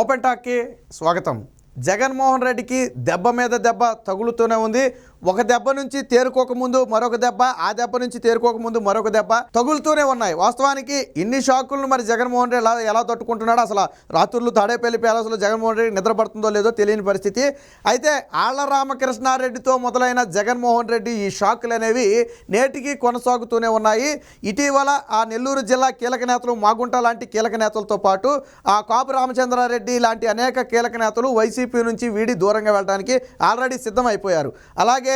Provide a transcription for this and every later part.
Open టాక్కి స్వాగతం. జగన్మోహన్ రెడ్డికి దెబ్బ మీద దెబ్బ తగులుతూనే ఉంది. ఒక దెబ్బ నుంచి తేరుకోకముందు మరొక దెబ్బ, ఆ దెబ్బ నుంచి తేరుకోకముందు మరొక దెబ్బ తగులుతూనే ఉన్నాయి. వాస్తవానికి ఇన్ని షాకులను మరి జగన్మోహన్ రెడ్డి ఎలా తట్టుకుంటున్నాడో, అసలు రాత్రులు తాడేపల్లి ప్యాలెస్లో జగన్మోహన్ రెడ్డి నిద్రపడుతుందో లేదో తెలియని పరిస్థితి. అయితే ఆళ్ల రామకృష్ణారెడ్డితో మొదలైన జగన్మోహన్ రెడ్డి ఈ షాకులు అనేవి నేటికి కొనసాగుతూనే ఉన్నాయి. ఇటీవల ఆ నెల్లూరు జిల్లా కీలక నేతలు, మాగుంట లాంటి కీలక నేతలతో పాటు ఆ కాపు రామచంద్రారెడ్డి లాంటి అనేక కీలక నేతలు వైసీపీ నుంచి వీడి దూరంగా వెళ్ళడానికి ఆల్రెడీ సిద్ధమైపోయారు. అలాగే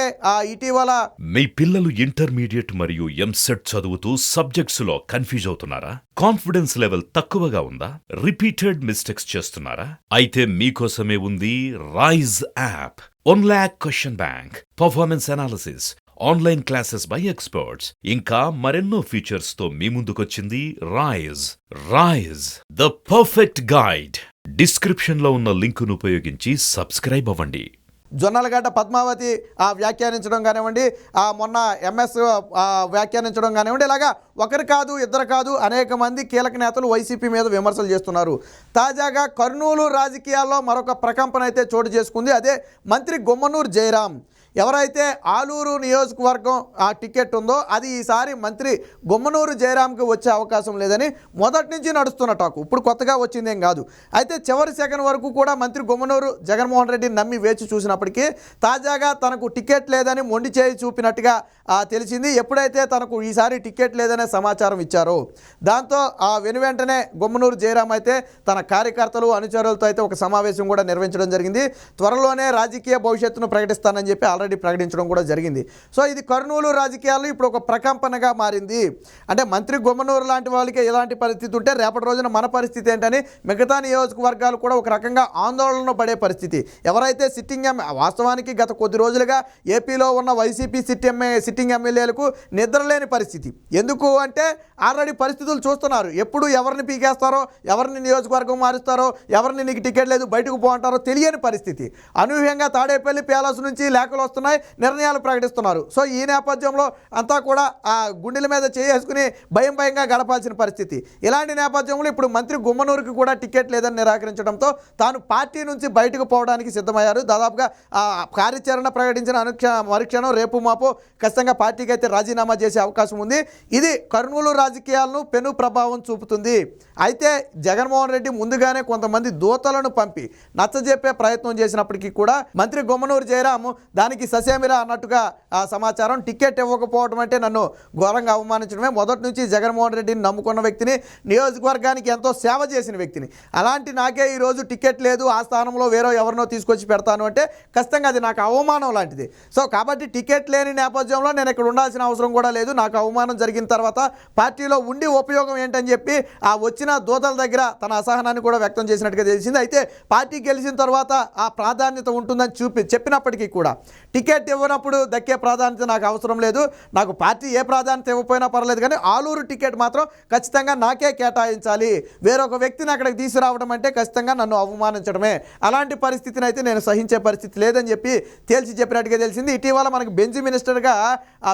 ఇటీవల మీ పిల్లలు ఇంటర్మీడియట్ మరియు ఎంసెట్ చదువుతూ సబ్జెక్ట్స్ లో కన్ఫ్యూజ్ అవుతున్నారా? కాన్ఫిడెన్స్ లెవెల్ తక్కువగా ఉందా? రిపీటెడ్ మిస్టేక్స్ చేస్తున్నారా? అయితే మీకోసమే ఉంది Rise app. 1 lakh question bank, performance analysis, online classes by experts, ఇంకా మరెన్నో ఫీచర్స్ తో మీ ముందుకొచ్చింది Rise the perfect guide. Description లో ఉన్న లింకును ఉపయోగించి సబ్స్క్రైబ్ అవ్వండి. జొన్నలగడ్డ పద్మావతి వ్యాఖ్యానించడం కానివ్వండి, మొన్న ఎంఎస్ వ్యాఖ్యానించడం కానివ్వండి, ఇలాగా ఒకరు కాదు ఇద్దరు కాదు అనేక మంది కీలక నేతలు వైసీపీ మీద విమర్శలు చేస్తున్నారు. తాజాగా కర్నూలు రాజకీయాల్లో మరొక ప్రకంపన అయితే చోటు చేసుకుంది. అదే మంత్రి గుమ్మనూరు జయరాం. ఎవరైతే ఆలూరు నియోజకవర్గం ఆ టికెట్ ఉందో అది ఈసారి మంత్రి గుమ్మనూరు జయరాంకి వచ్చే అవకాశం లేదని మొదటి నుంచి నడుస్తున్న టాకు, ఇప్పుడు కొత్తగా వచ్చిందేం కాదు. అయితే చివరి సెకండ్ వరకు కూడా మంత్రి గుమ్మనూరు జగన్మోహన్ రెడ్డిని నమ్మి వేచి చూసినప్పటికీ తాజాగా తనకు టికెట్ లేదని మొండి చేయి చూపినట్టుగా తెలిసింది. ఎప్పుడైతే తనకు ఈసారి టికెట్ లేదనే సమాచారం ఇచ్చారో దాంతో వెనువెంటనే గుమ్మనూరు జయరాం అయితే తన కార్యకర్తలు అనుచరులతో అయితే ఒక సమావేశం కూడా నిర్వహించడం జరిగింది. త్వరలోనే రాజకీయ భవిష్యత్తును ప్రకటిస్తానని చెప్పి ఆల్రెడీ ప్రకటించడం కూడా జరిగింది. సో ఇది కర్నూలు రాజకీయాల్లో ఇప్పుడు ఒక ప్రకంపనగా మారింది. అంటే మంత్రి గుమ్మనూరు లాంటి వాళ్ళకి ఎలాంటి పరిస్థితి ఉంటే రేపటి రోజున మన పరిస్థితి ఏంటని మిగతా నియోజకవర్గాలు కూడా ఒక రకంగా ఆందోళన పడే పరిస్థితి. ఎవరైతే వాస్తవానికి గత కొద్ది రోజులుగా ఏపీలో ఉన్న వైసీపీ సిట్టింగ్ ఎమ్మెల్యేలకు నిద్రలేని పరిస్థితి. ఎందుకు అంటే ఆల్రెడీ పరిస్థితులు చూస్తున్నారు. ఎప్పుడు ఎవరిని పీకేస్తారో, ఎవరిని నియోజకవర్గం మారుస్తారో, ఎవరిని నీకు టికెట్ లేదు బయటకు పోంటారో తెలియని పరిస్థితి. అనూహ్యంగా తాడేపల్లి ప్యాలెస్ నుంచి లేఖలు వస్తున్నాయి, నిర్ణయాలు ప్రకటిస్తున్నారు. సో ఈ నేపథ్యంలో అంతా కూడా గుండెల మీద చేసుకుని భయంగా గడపాల్సిన పరిస్థితి. ఇలాంటి నేపథ్యంలో ఇప్పుడు మంత్రి గుమ్మనూరుకి కూడా టికెట్ లేదని నిరాకరించడంతో తాను పార్టీ నుంచి బయటకు పోవడానికి సిద్ధమయ్యారు. దాదాపుగా కార్యాచరణ ప్రకటించిన మరుక్షణం రేపు మాపో ఖచ్చితంగా పార్టీకి అయితే రాజీనామా చేసే అవకాశం ఉంది. ఇది కర్నూలు రాజకీయాలను పెను ప్రభావం చూపుతుంది. అయితే జగన్మోహన్ రెడ్డి ముందుగానే కొంతమంది దూతలను పంపి నచ్చజెప్పే ప్రయత్నం చేసినప్పటికీ కూడా మంత్రి గుమ్మనూరు జయరాం దానికి ససేమిరా అన్నట్టుగా సమాచారం. టికెట్ ఇవ్వకపోవడం అంటే నన్ను ఘోరంగా అవమానించడమే. మొదటి నుంచి జగన్మోహన్ రెడ్డిని నమ్ముకున్న వ్యక్తిని, నియోజకవర్గానికి ఎంతో సేవ చేసిన వ్యక్తిని, అలాంటి నాకే ఈరోజు టికెట్ లేదు, ఆ స్థానంలో వేరే ఎవరినో తీసుకొచ్చి పెడతాను అంటే ఖచ్చితంగా అది నాకు అవమానం లాంటిది. సో కాబట్టి టికెట్ లేని నేపథ్యంలో నేను ఇక్కడ ఉండాల్సిన అవసరం కూడా లేదు. నాకు అవమానం జరిగిన తర్వాత పార్టీలో ఉండి ఉపయోగం ఏంటని చెప్పి వచ్చిన దూతల దగ్గర తన అసహనాన్ని కూడా వ్యక్తం చేసినట్టుగా తెలిసింది. అయితే పార్టీ గెలిచిన తర్వాత ఆ ప్రాధాన్యత ఉంటుందని చెప్పినప్పటికీ కూడా టికెట్ ఇవ్వనప్పుడు దక్కే ప్రాధాన్యత నాకు అవసరం లేదు, నాకు పార్టీ ఏ ప్రాధాన్యత ఇవ్వకపోయినా పర్లేదు, కానీ ఆలూరు టికెట్ మాత్రం ఖచ్చితంగా నాకే కేటాయించాలి, వేరొక వ్యక్తిని అక్కడికి తీసుకురావడం అంటే ఖచ్చితంగా నన్ను అవమానించడమే, అలాంటి పరిస్థితిని అయితే నేను సహించే పరిస్థితి లేదని చెప్పి తేల్చి చెప్పినట్టుగా తెలిసింది. ఇటీవల మనకి బెంజ్ మినిస్టర్గా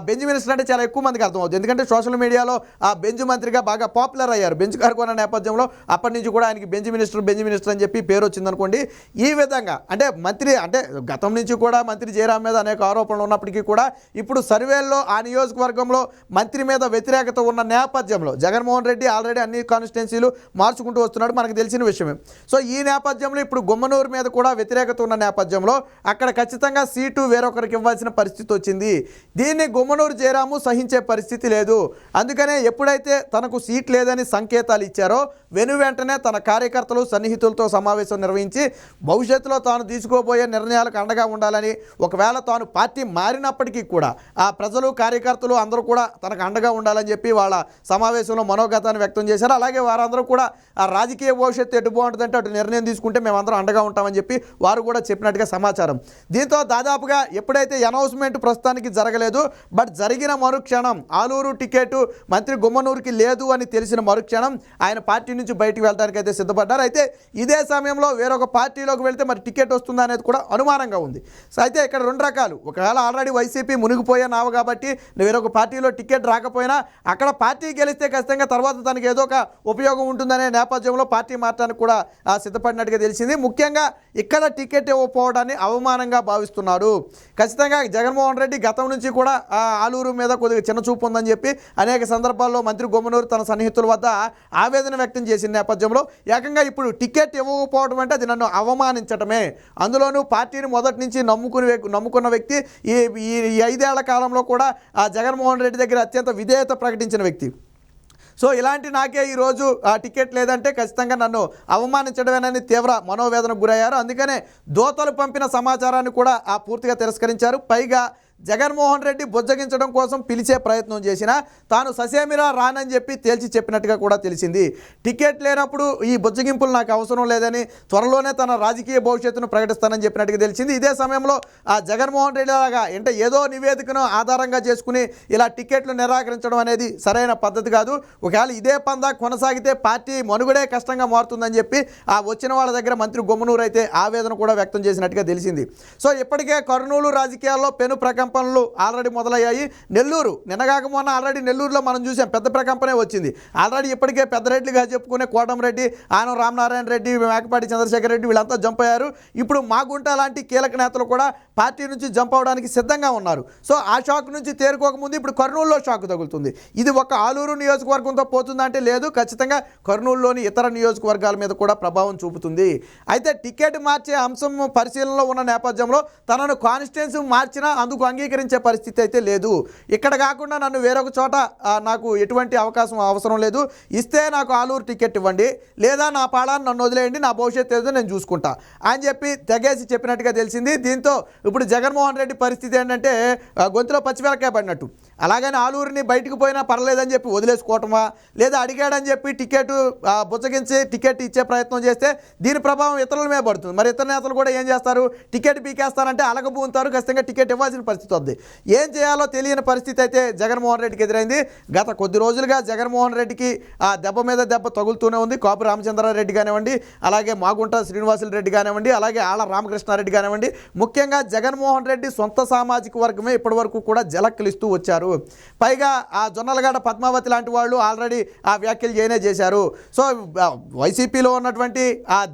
బెంజ్ మినిస్టర్ అంటే చాలా ఎక్కువ మందికి అర్థమవుతుంది. ఎందుకంటే సోషల్ మీడియాలో బెంజ్ మంత్రిగా బాగా పాపులర్ అయ్యారు. బెంజ్ గారు కొన్న నేపథ్యంలో అప్పటి నుంచి కూడా ఆయనకి బెంజ్ మినిస్టర్ అని చెప్పి పేరు వచ్చిందనుకోండి. ఈ విధంగా అంటే మంత్రి అంటే గతం నుంచి కూడా మంత్రి జయరాం మీద అనేక ఆరోపణలు ఉన్నప్పటికీ కూడా ఇప్పుడు సర్వేల్లో ఆ నియోజకవర్గంలో మంత్రి మీద వ్యతిరేకత ఉన్న నేపథ్యంలో జగన్మోహన్ రెడ్డి ఆల్రెడీ అన్ని కాన్స్టిట్యున్సీలు మార్చుకుంటూ వస్తున్నాడు, మనకు తెలిసిన విషయమే. సో ఈ నేపథ్యంలో ఇప్పుడు గుమ్మనూరు మీద కూడా వ్యతిరేకత ఉన్న నేపథ్యంలో అక్కడ ఖచ్చితంగా సీటు వేరొకరికి ఇవ్వాల్సిన పరిస్థితి వచ్చింది. దీన్ని గుమ్మనూరు జయరాము సహించే పరిస్థితి లేదు. అందుకనే ఎప్పుడైతే తనకు సీట్ లేదని సంకేతాలు ఇచ్చారో వెంటనే తన కార్యకర్తలు సన్నిహితులతో సమావేశం నిర్వహించి భవిష్యత్తులో తాను తీసుకోబోయే నిర్ణయాలకు అండగా ఉండాలని, ఒకవేళ తాను పార్టీ మారినప్పటికీ కూడా ఆ ప్రజలు కార్యకర్తలు అందరూ కూడా తనకు అండగా ఉండాలని చెప్పి వాళ్ళ సమావేశంలో మనోగతాన్ని వ్యక్తం చేశారు. అలాగే వారందరూ కూడా ఆ రాజకీయ భవిష్యత్తు ఎటు బాగుంటుందంటే అటు నిర్ణయం తీసుకుంటే మేమందరం అండగా ఉంటామని చెప్పి వారు కూడా చెప్పినట్టుగా సమాచారం. దీంతో దాదాపుగా ఎప్పుడైతే అనౌన్స్మెంట్ ప్రస్తుతానికి జరగలేదు, బట్ జరిగిన మరుక్షణం ఆలూరు టికెట్ మంత్రి గుమ్మనూరుకి లేదు అని తెలిసిన మరుక్షణం ఆయన పార్టీ నుంచి బయటికి వెళ్ళడానికి అయితే సిద్ధపడ్డారు. అయితే ఇదే సమయంలో వేరొక పార్టీలోకి వెళ్తే మరి టికెట్ వస్తుందా అనేది కూడా అనుమానంగా ఉంది. సో అయితే ఇక్కడ రెండు రకాలు. ఒకవేళ ఆల్రెడీ వైసీపీ మునిగిపోయే నావ కాబట్టి వేరొక పార్టీలో టికెట్ రాకపోయినా అక్కడ పార్టీ గెలిస్తే ఖచ్చితంగా తర్వాత తనకి ఏదో ఒక ఉపయోగం ఉంటుందనే నేపథ్యంలో పార్టీ మార్చడానికి కూడా సిద్ధపడినట్టుగా తెలిసింది. ముఖ్యంగా ఇక్కడ టికెట్ ఇవ్వకపోవడాన్ని అవమానంగా భావిస్తున్నాడు. ఖచ్చితంగా జగన్మోహన్ రెడ్డి గతం నుంచి కూడా ఆలూరు మీద కొద్దిగా చిన్న చూపు ఉందని చెప్పి అనేక సందర్భాల్లో మంత్రి గుమ్మనూరు తన సన్నిహితుల వద్ద ఆవేదన వ్యక్తం చేసిన నేపథ్యంలో ఏకంగా ఇప్పుడు టికెట్ ఇవ్వకపోవడం అంటే అది నన్ను అవమానించటమే. అందులోనూ పార్టీని మొదటి నుంచి నమ్ముకున్న వ్యక్తి, ఈ 5 ఏళ్ల కాలంలో కూడా జగన్మోహన్ రెడ్డి దగ్గర అత్యంత విధేయత ప్రకటించిన వ్యక్తి. సో ఇలాంటి నాకే ఈరోజు టికెట్ లేదంటే ఖచ్చితంగా నన్ను అవమానించడమేనని తీవ్ర మనోవేదనకు గురయ్యారు. అందుకనే దోతలు పంపిన సమాచారాన్ని కూడా పూర్తిగా తిరస్కరించారు. పైగా జగన్మోహన్ రెడ్డి బుజ్జగించడం కోసం పిలిచే ప్రయత్నం చేసినా తాను ససేమిరా రానని చెప్పి తేల్చి చెప్పినట్టుగా కూడా తెలిసింది. టికెట్ లేనప్పుడు ఈ బుజ్జగింపులు నాకు అవసరం లేదని త్వరలోనే తన రాజకీయ భవిష్యత్తును ప్రకటిస్తానని చెప్పినట్టుగా తెలిసింది. ఇదే సమయంలో జగన్మోహన్ రెడ్డి లాగా అంటే ఏదో నివేదికను ఆధారంగా చేసుకుని ఇలా టికెట్లు నిరాకరించడం అనేది సరైన పద్ధతి కాదు. ఒకవేళ ఇదే పందా కొనసాగితే పార్టీ మనుగడే కష్టంగా మారుతుందని చెప్పి వచ్చిన వాళ్ళ దగ్గర మంత్రి గుమ్మనూరు అయితే ఆవేదన కూడా వ్యక్తం చేసినట్టుగా తెలిసింది. సో ఇప్పటికే కర్నూలు రాజకీయాల్లో పెను ప్రకంపనలు ఆల్రెడీ మొదలయ్యాయి. నెల్లూరు నిన్నగాక మొన్న ఆల్రెడీ నెల్లూరులో మనం చూసాం, పెద్ద ప్రకంపనే వచ్చింది. ఆల్రెడీ ఇప్పటికే పెద్ద రెడ్డిగా చెప్పుకునే కోటంరెడ్డి, ఆనం రామనారాయణ రెడ్డి, మేకపాటి చంద్రశేఖర్ రెడ్డి వీళ్ళంతా జంప్ అయ్యారు. ఇప్పుడు మాగుంట లాంటి కీలక నేతలు కూడా పార్టీ నుంచి జంప్ అవడానికి సిద్ధంగా ఉన్నారు. సో ఆ షాక్ నుంచి తేరుకోకముందు ఇప్పుడు కర్నూలులో షాక్ తగులుతుంది. ఇది ఒక ఆలూరు నియోజకవర్గంతో పోతుందంటే లేదు, ఖచ్చితంగా కర్నూలులోని ఇతర నియోజకవర్గాల మీద కూడా ప్రభావం చూపుతుంది. అయితే టికెట్ మార్చే అంశం పరిశీలనలో ఉన్న నేపథ్యంలో తనను కాన్స్టిట్యున్సీ మార్చినా అందుకు అంగీకరించే పరిస్థితి అయితే లేదు. ఇక్కడ కాకుండా నన్ను వేరొక చోట నాకు ఎటువంటి అవసరం లేదు, ఇస్తే నాకు ఆలూరు టికెట్ ఇవ్వండి, లేదా నా పాడాన్ని నన్ను వదిలేయండి, నా భవిష్యత్తు ఏదో నేను చూసుకుంటా అని చెప్పి తెగేసి చెప్పినట్టుగా తెలిసింది. దీంతో ఇప్పుడు జగన్మోహన్ రెడ్డి పరిస్థితి ఏంటంటే గొంతులో పచ్చిమిరకాయ పడినట్టు. అలాగని ఆలూరుని బయటకు పోయినా పర్లేదని చెప్పి వదిలేసుకోవటమా, లేదా అడిగాడని చెప్పి టికెట్ బుచ్చగించి టికెట్ ఇచ్చే ప్రయత్నం చేస్తే దీని ప్రభావం ఇతరుల మీద పడుతుంది. మరి ఇతర నేతలు కూడా ఏం చేస్తారు, టికెట్ పీకేస్తారంటే అలగబూంతారు, ఖచ్చితంగా టికెట్ ఇవ్వాల్సిన పరిస్థితి వద్ది. ఏం చేయాలో తెలియని పరిస్థితి అయితే జగన్మోహన్ రెడ్డికి ఎదురైంది. గత కొద్ది రోజులుగా జగన్మోహన్ రెడ్డికి దెబ్బ మీద దెబ్బ తగులుతూనే ఉంది. కాపు రామచంద్రారెడ్డి కానివ్వండి, అలాగే మాగుంట శ్రీనివాసులు రెడ్డి కానివ్వండి, అలాగే ఆళ్ళ రామకృష్ణారెడ్డి కానివ్వండి, ముఖ్యంగా జగన్మోహన్ రెడ్డి సొంత సామాజిక వర్గమే ఇప్పటివరకు కూడా జలక్కిలిస్తూ వచ్చారు. పైగా జొన్నలగడ్డ పద్మావతి లాంటి వాళ్ళు ఆల్రెడీ వ్యాఖ్యలు చేశారు. సో వైసీపీలో ఉన్నటువంటి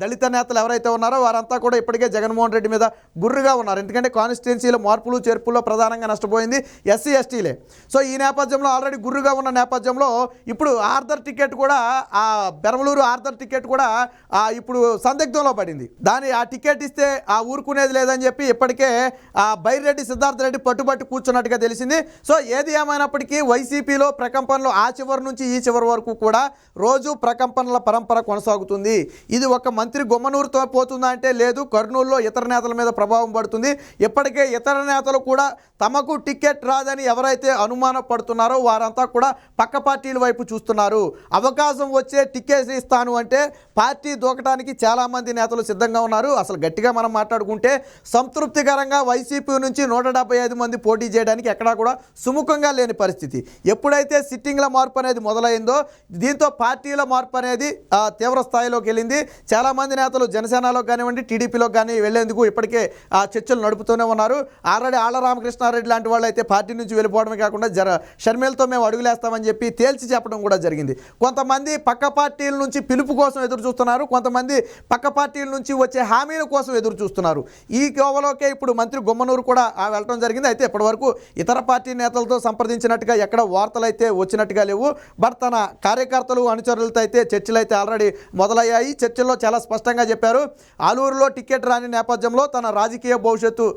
దళిత నేతలు ఎవరైతే ఉన్నారో వారంతా కూడా ఇప్పటికే జగన్మోహన్ రెడ్డి మీద గుర్రుగా ఉన్నారు. ఎందుకంటే కాన్స్టిట్యున్సీలో మార్పులు చేర్పుల్లో ప్రధానంగా నష్టపోయింది ఎస్సీ ఎస్టీలే. సో ఈ నేపథ్యంలో ఆల్రెడీ గుర్రుగా ఉన్న నేపథ్యంలో ఇప్పుడు ఆర్థర్ టికెట్ కూడా బెరవలూరు ఆర్థర్ టికెట్ కూడా ఇప్పుడు సందిగ్ధంలో పడింది. ఆ టికెట్ ఇస్తే ఊరుకునేది లేదని చెప్పి ఇప్పటికే బైరెడ్డి సిద్ధార్థ రెడ్డి పట్టుబట్టి కూర్చున్నట్టుగా తెలిసింది. సో ఏది ఏమైనప్పటికీ వైసీపీలో ప్రకంపనలు ఆ చివరి నుంచి ఈ చివరి వరకు కూడా రోజు ప్రకంపనల పరంపర కొనసాగుతుంది. ఇది ఒక మంత్రి గుమ్మనూరుతో పోతుందా అంటే లేదు, కర్నూలులో ఇతర నేతల మీద ప్రభావం పడుతుంది. ఇప్పటికే ఇతర నేతలు కూడా తమకు టికెట్ రాదని ఎవరైతే అనుమానం పడుతున్నారో వారంతా కూడా పక్క పార్టీల వైపు చూస్తున్నారు. అవకాశం వచ్చే టికెట్ ఇస్తాను అంటే పార్టీ దూకటానికి చాలామంది నేతలు సిద్ధంగా ఉన్నారు. అసలు గట్టిగా మనం మాట్లాడుకుంటే సంతృప్తికరంగా వైసీపీ నుంచి 175 మంది పోటీ చేయడానికి ఎక్కడా కూడా సుముఖంగా లేని పరిస్థితి. ఎప్పుడైతే సిట్టింగ్ల మార్పు అనేది మొదలైందో దీంతో పార్టీల మార్పు అనేది తీవ్ర స్థాయిలోకి వెళ్ళింది. చాలామంది నేతలు జనసేనలో కానివ్వండి, టీడీపీలో కానీ వెళ్లేందుకు ఇప్పటికే చర్చలు నడుపుతూనే ఉన్నారు. ఆల్రెడీ ఆళ్ళ రామకృష్ణారెడ్డి లాంటి వాళ్ళు అయితే పార్టీ నుంచి వెళ్ళిపోవడమే కాకుండా షర్మిలతో మేము అడుగులేస్తామని చెప్పి తేల్చి చెప్పడం కూడా జరిగింది. కొంతమంది పక్క పార్టీల నుంచి పిలుపు కోసం ఎదురు చూస్తున్నారు, కొంతమంది పక్క పార్టీల నుంచి వచ్చే హామీల కోసం ఎదురు చూస్తున్నారు. ఈ కోవలోకే ఇప్పుడు మంత్రి గుమ్మనూరు కూడా వెళ్ళడం జరిగింది. అయితే ఇప్పటివరకు ఇతర పార్టీ నేతలతో సంప్రదించినట్టుగా ఎక్కడ వార్తలు అయితే వచ్చినట్టుగా లేవు. బట్ తన కార్యకర్తలు అనుచరులతో అయితే చర్చలు అయితే ఆల్రెడీ మొదలయ్యాయి. చర్చల్లో చాలా స్పష్టంగా చెప్పారు, ఆలూరులో టికెట్ రాని నేపథ్యంలో తన రాజకీయ భవిష్యత్తు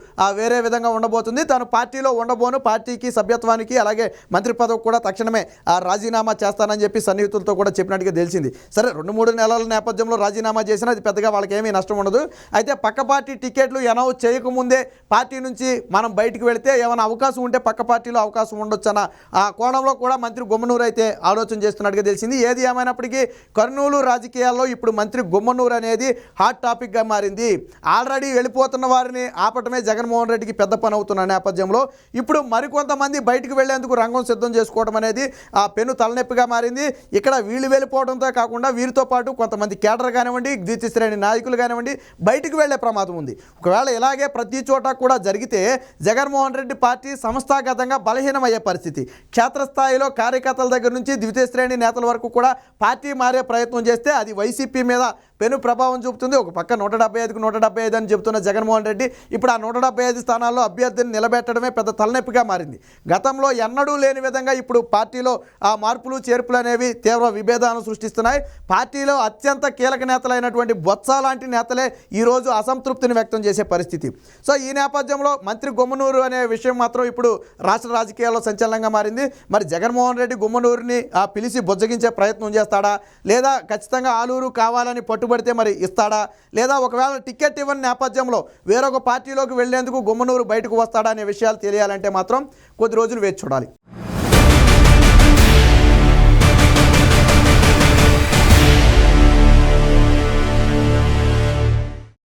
వేరే విధంగా ఉండబోతుంది. తాను పార్టీలో ఉండబోను, పార్టీకి సభ్యత్వానికి అలాగే మంత్రి పదవి కూడా తక్షణమే రాజీనామా చేస్తానని చెప్పి సన్నిహితులతో కూడా చెప్పినట్టుగా తెలిసింది. సరే 2-3 నెలల నేపథ్యంలో రాజీనామా చేసినా అది పెద్దగా వాళ్ళకి ఏమీ నష్టం ఉండదు. అయితే పక్క పార్టీ టికెట్లు అనౌన్స్ చేయకముందే పార్టీ నుంచి మనం బయటికి వెళితే ఏమైనా అవకాశం ఉంటే పక్క పార్టీలో అవకాశం అవకాశం ఉండొచ్చన్న ఆ కోణంలో కూడా మంత్రి గుమ్మనూరు అయితే ఆలోచన చేస్తున్నట్టుగా తెలిసింది. ఏది ఏమైనప్పటికీ కర్నూలు రాజకీయాల్లో ఇప్పుడు మంత్రి గుమ్మనూరు అనేది హాట్ టాపిక్గా మారింది. ఆల్రెడీ వెళ్ళిపోతున్న వారిని ఆపటమే జగన్మోహన్ రెడ్డికి పెద్ద పని అవుతున్న నేపథ్యంలో ఇప్పుడు మరికొంతమంది బయటకు వెళ్లేందుకు రంగం సిద్ధం చేసుకోవడం అనేది ఆ పెను తలనొప్పిగా మారింది. ఇక్కడ వీళ్ళు వెళ్ళిపోవడంతో కాకుండా వీరితో పాటు కొంతమంది కేడర్ కానివ్వండి, ద్వితీయ శ్రేణి నాయకులు కానివ్వండి బయటకు వెళ్లే ప్రమాదం ఉంది. ఒకవేళ ఇలాగే ప్రతి చోట కూడా జరిగితే జగన్మోహన్ రెడ్డి పార్టీ సంస్థాగతంగా బలహీనమయ్యే పరిస్థితి. క్షేత్రస్థాయిలో కార్యకర్తల దగ్గర నుంచి ద్వితీయ శ్రేణి నేతల వరకు కూడా పార్టీ మారే ప్రయత్నం చేస్తే అది వైసీపీ మీద పెను ప్రభావం చూపుతుంది. ఒక పక్క 175కు 175 అని చెబుతున్న జగన్మోహన్ రెడ్డి ఇప్పుడు ఆ 175 స్థానాల్లో అభ్యర్థిని నిలబెట్టడమే పెద్ద తలనొప్పిగా మారింది. గతంలో ఎన్నడూ లేని విధంగా ఇప్పుడు పార్టీలో ఆ మార్పులు చేర్పులు అనేవి తీవ్ర విభేదాలను సృష్టిస్తున్నాయి. పార్టీలో అత్యంత కీలక నేతలైనటువంటి బొత్స లాంటి నేతలే ఈరోజు అసంతృప్తిని వ్యక్తం చేసే పరిస్థితి. సో ఈ నేపథ్యంలో మంత్రి గుమ్మనూరు అనే విషయం మాత్రం ఇప్పుడు రాష్ట్ర రాజకీయాల్లో సంచలనంగా మారింది. మరి జగన్మోహన్ రెడ్డి గుమ్మనూరుని పిలిచి బుజ్జగించే ప్రయత్నం చేస్తాడా, లేదా ఖచ్చితంగా ఆలూరు కావాలని పట్టుబడితే మరి ఇస్తాడా, లేదా ఒకవేళ టికెట్ ఇవ్వని నేపథ్యంలో వేరొక పార్టీలోకి వెళ్లేందుకు గుమ్మనూరు బయటకు వస్తాడా అనే విషయాలు తెలియాలంటే మాత్రం కొద్ది రోజులు వేచి చూడాలి.